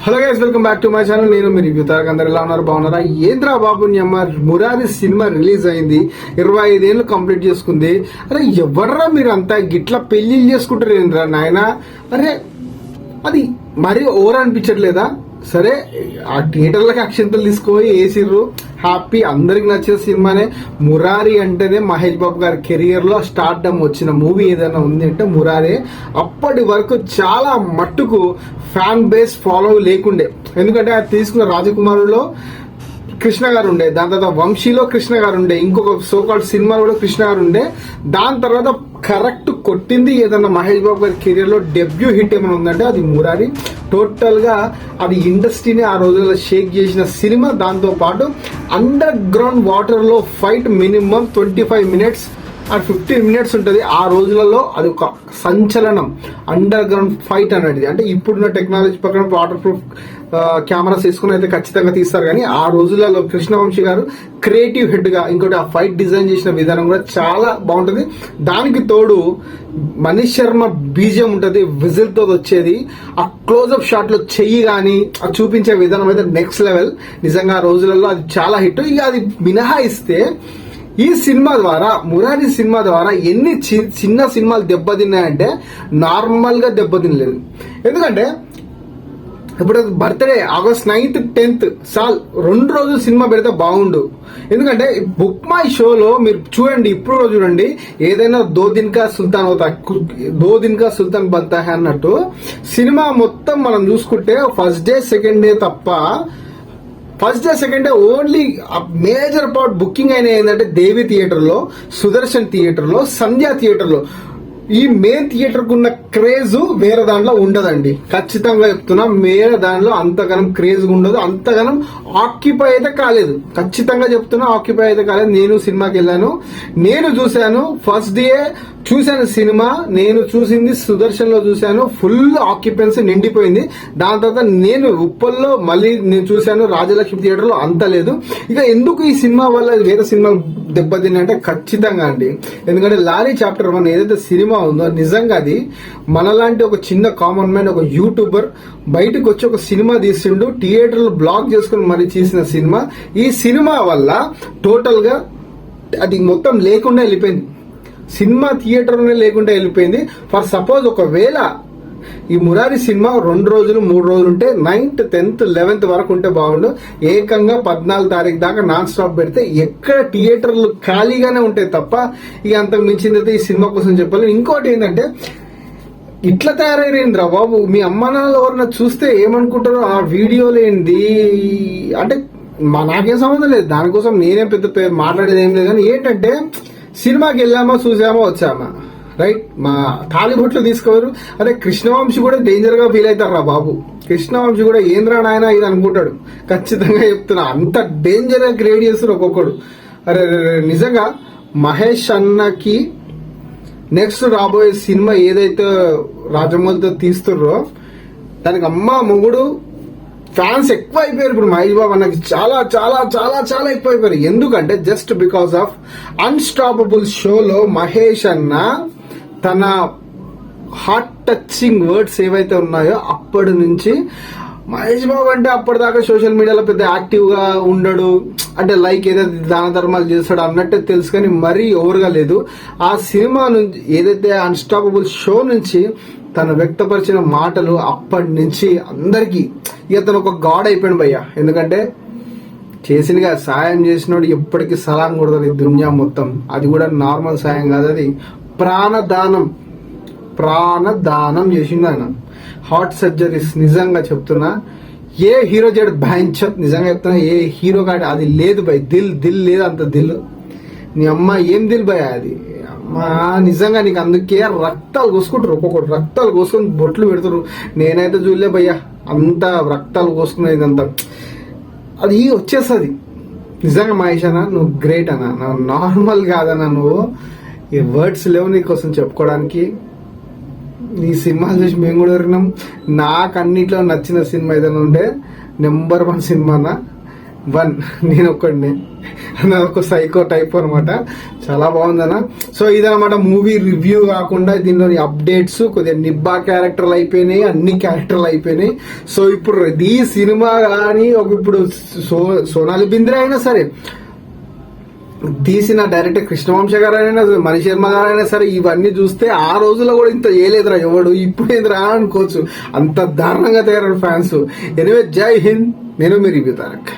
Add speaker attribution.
Speaker 1: Hello guys, welcome back to my channel. నేను మీ review Tarak. అందరు ఎలా ఉన్నారు? బాగున్నారా? ఏంద్రా బాబు మురారి సినిమా రిలీజ్ అయింది, 25 ఏళ్ళు కంప్లీట్ చేసుకుంది. అరే ఎవర్రా మీరు అంతా గిట్లా పెళ్లిళ్ళు చేసుకుంటారు ఏంద్రా నాయన? అరే అది మరీ ఓవర్ అనిపించట్లేదా? సరే, ఆ థియేటర్లకు అక్షంతలు తీసుకుపోయి వేసిర్రు, హ్యాపీ, అందరికి నచ్చిన సినిమానే. మురారి అంటేనే మహేష్ బాబు గారి కెరియర్ లో స్టార్డమ్ వచ్చిన మూవీ ఏదైనా ఉంది అంటే మురారి. అప్పటి వరకు చాలా మట్టుకు ఫ్యాన్ బేస్ ఫాలో లేకుండే, ఎందుకంటే అది తీసుకున్న రాజకుమారులో కృష్ణ గారు ఉండే, దాని తర్వాత వంశీలో కృష్ణ గారు ఉండే, ఇంకొక సోకాల్డ్ సినిమా కూడా కృష్ణ గారు ఉండే. దాని తర్వాత కరెక్ట్ కొట్టింది ఏదన్నా మహేష్ బాబు గారి కెరియర్ లో డెబ్యూ హిట్ ఏమైనా ఉందంటే అది మురారి. టోటల్ గా అది ఇండస్ట్రీని ఆ రోజుల్లో షేక్ చేసిన సినిమా. దాంతో పాటు అండర్ గ్రౌండ్ వాటర్ లో ఫైట్ మినిమం 25 minutes ఆ 15 minutes ఉంటుంది. ఆ రోజులలో అది ఒక సంచలనం, అండర్ గ్రౌండ్ ఫైట్ అనేది. అంటే ఇప్పుడున్న టెక్నాలజీ ప్రకారం వాటర్ ప్రూఫ్ కెమెరాస్ తీసుకుని అయితే ఖచ్చితంగా తీస్తారు, కానీ ఆ రోజులలో కృష్ణవంశీ గారు క్రియేటివ్ హెడ్ గా, ఇంకోటి ఆ ఫైట్ డిజైన్ చేసిన విధానం కూడా చాలా బాగుంటది. దానికి తోడు మనీష్ శర్మ బీజియం ఉంటది, విజిల్ తో వచ్చేది. ఆ క్లోజ్అప్ షాట్ లో చెయ్యి గానీ అది చూపించే విధానం అయితే నెక్స్ట్ లెవెల్. నిజంగా ఆ రోజులలో అది చాలా హిట్. ఇక అది మినహాయిస్తే ఈ సినిమా ద్వారా, మురారి సినిమా ద్వారా ఎన్ని చిన్న సినిమాలు దెబ్బతిన్నాయంటే నార్మల్ గా దెబ్బతినలేదు. ఎందుకంటే ఇప్పుడు బర్త్డే August 9th 10th సాల్ 2 రోజులు సినిమా పెడితే బాగుండు. ఎందుకంటే బుక్ మై షోలో మీరు చూడండి, ఇప్పుడు చూడండి, ఏదైనా దో దిన్ కా సుల్తాన్ బంతా హై అన్నట్టు సినిమా మొత్తం మనం చూసుకుంటే ఫస్ట్ డే సెకండ్ డే తప్ప, first day second day only major part booking అయిన ఏంటంటే దేవి థియేటర్ లో, సుదర్శన్ థియేటర్ లో, సంధ్యా థియేటర్ లో. ఈ మెయిన్ థియేటర్ కు ఉన్న క్రేజ్ వేరే దాంట్లో ఉండదండి, ఖచ్చితంగా చెప్తున్నా. వేరే దాంట్లో అంతగానం క్రేజ్ ఉండదు, అంతగానం ఆక్యుపై అయితే కాలేదు. ఖచ్చితంగా చెప్తున్నా, ఆక్యుపై అయితే కాలేదు. నేను సినిమాకి వెళ్ళాను, నేను చూశాను, ఫస్ట్ డే చూశాను సినిమా. నేను చూసింది సుదర్శన్ లో చూశాను, ఫుల్ ఆక్యుపెన్సీ నిండిపోయింది. దాని తర్వాత నేను ఉప్పల్లో మళ్ళీ నేను చూశాను, రాజలక్ష్మి థియేటర్ లో అంత లేదు. ఇక ఎందుకు ఈ సినిమా వల్ల వేరే సినిమా దెబ్బతిన్నాయంటే ఖచ్చితంగా అండి, ఎందుకంటే లారీ చాప్టర్ 1 ఏదైతే సినిమా ఉందో, నిజంగా అది మనలాంటి ఒక చిన్న కామన్ మ్యాన్, ఒక యూట్యూబర్ బయటకు వచ్చి ఒక సినిమా తీసిండు, థియేటర్లు బ్లాక్ చేసుకుని మరి చేసిన సినిమా. ఈ సినిమా వల్ల టోటల్ గా అది మొత్తం లేకుండా వెళ్ళిపోయింది. సినిమా థియేటర్లోనే లేకుండా వెళ్ళిపోయింది. ఫర్ సపోజ్ ఒకవేళ ఈ మురారి సినిమా 2 రోజులు 3 రోజులు ఉంటే 9th 10th 11th వరకు ఉంటే బాగుండు. ఏకంగా 14 తారీఖు దాకా నాన్ స్టాప్ పెడితే ఎక్కడ థియేటర్లు ఖాళీగానే ఉంటాయి తప్ప ఇక అంతకు మించిందైతే ఈ సినిమా కోసం చెప్పాలి. ఇంకోటి ఏంటంటే, ఇట్లా తయారైందిరా బాబు, మీ అమ్మ నాన్నలు ఎవరన్నా చూస్తే ఏమనుకుంటారో ఆ వీడియోలు ఏంది అంటే నాకేం సంబంధం లేదు, దానికోసం నేనేం పెద్ద మాట్లాడేది ఏం లేదు. కానీ ఏంటంటే, సినిమాకి వెళ్ళామా, చూసామా, వచ్చామా, రైట్. మా టాలీవుడ్లో తీసుకోరు. అదే కృష్ణవంశీ కూడా డేంజర్ గా ఫీల్ అవుతారా బాబు. కృష్ణవంశీ కూడా ఏంద్రా నాయన ఇది అనుకుంటాడు, ఖచ్చితంగా చెప్తున్నా. అంత డేంజర్ గా క్రియేట్ చేస్తారు ఒక్కొక్కడు. అరే నిజంగా మహేష్ అన్నకి నెక్స్ట్ రాబోయే సినిమా ఏదైతే రాజమౌళితో తీస్తుర్రో దానికి అమ్మ మొగుడు ఫ్యాన్స్ ఎక్కువ అయిపోయారు. ఇప్పుడు మహేష్ బాబు అన్నకి చాలా చాలా చాలా చాలా ఎక్కువ అయిపోయారు. ఎందుకంటే జస్ట్ బికాస్ ఆఫ్ అన్స్టాపబుల్ షోలో మహేష్ అన్న తన హార్ట్ టచింగ్ వర్డ్స్ ఏవైతే ఉన్నాయో అప్పటి నుంచి మహేష్ బాబు అంటే అప్పటిదాకా సోషల్ మీడియాలో పెద్ద యాక్టివ్ గా ఉండడు, అంటే లైక్ ఏదైతే దాన ధర్మాలు చేస్తాడు అన్నట్టే తెలుసు, కానీ మరీ ఓవర్గా లేదు. ఆ సినిమా నుంచి ఏదైతే అన్స్టాపబుల్ షో నుంచి తను వ్యక్తపరిచిన మాటలు అప్పటి నుంచి అందరికీ ఇక తను ఒక గాడ్ అయిపోయాడు భయ్య. ఎందుకంటే చేసినగా సాయం చేసినోడు ఎప్పటికీ సలాం కొడతాడు ఈ దునియా మొత్తం. అది కూడా నార్మల్ సాయం కాదు, అది ప్రాణదానం చేసిండు ఆయన. హార్ట్ సర్జరీస్ నిజంగా చెప్తున్నా, ఏ హీరో చేయడు భయంచత్. నిజంగా చెప్తున్నా, ఏ హీరో కాదు అది లేదు భయ్. దిల్ లేదు, అంత దిల్. నీ అమ్మ ఏం దిల్ భయ అది అమ్మా. నిజంగా నీకు అందుకే రక్తాలు కోసుకుంటారు, ఒక్కొక్కటి రక్తాలు కోసుకొని బొట్లు పెడతారు. నేనైతే చూడలే భయ్యా అంత రక్తాలు కోసుకునేది అంతా. అది వచ్చేస్తుంది నిజంగా. మహేష్ అన్న నువ్వు గ్రేట్ అన్న, నార్మల్ కాదన్నా నువ్వు. ఈ వర్డ్స్ లేవు నీకోసం చెప్పుకోవడానికి. నీ సినిమా చూసి మేము కూడా ఎరిగినాం. నాకు అన్నిట్లో నచ్చిన సినిమా ఏదైనా ఉంటే నెంబర్ 1 సినిమా అన్న. వన్ నేను ఒక్కడిని, ఒక సైకో టైప్ అనమాట. చాలా బాగుందన్న. సో ఇదనమాట మూవీ రివ్యూ కాకుండా దీనిలోని అప్డేట్స్. కొద్దిగా నిబ్బా క్యారెక్టర్లు అయిపోయినాయి, అన్ని క్యారెక్టర్లు అయిపోయినాయి. సో ఇప్పుడు ఈ సినిమా కానీ ఇప్పుడు సోనాలి బింద్రే అయినా సరే, తీసిన డైరెక్టర్ కృష్ణవంశ గారు అయినా సరే, మణి శర్మ గారు అయినా సరే, ఇవన్నీ చూస్తే ఆ రోజుల్లో కూడా ఇంత ఏలేదురా ఎవడు, ఇప్పుడు ఏదిరా అనుకోవచ్చు. అంత దారుణంగా తయారు ఫ్యాన్స్. ఎనివే జై హింద్. నేను మీ రివ్యూ తారక్.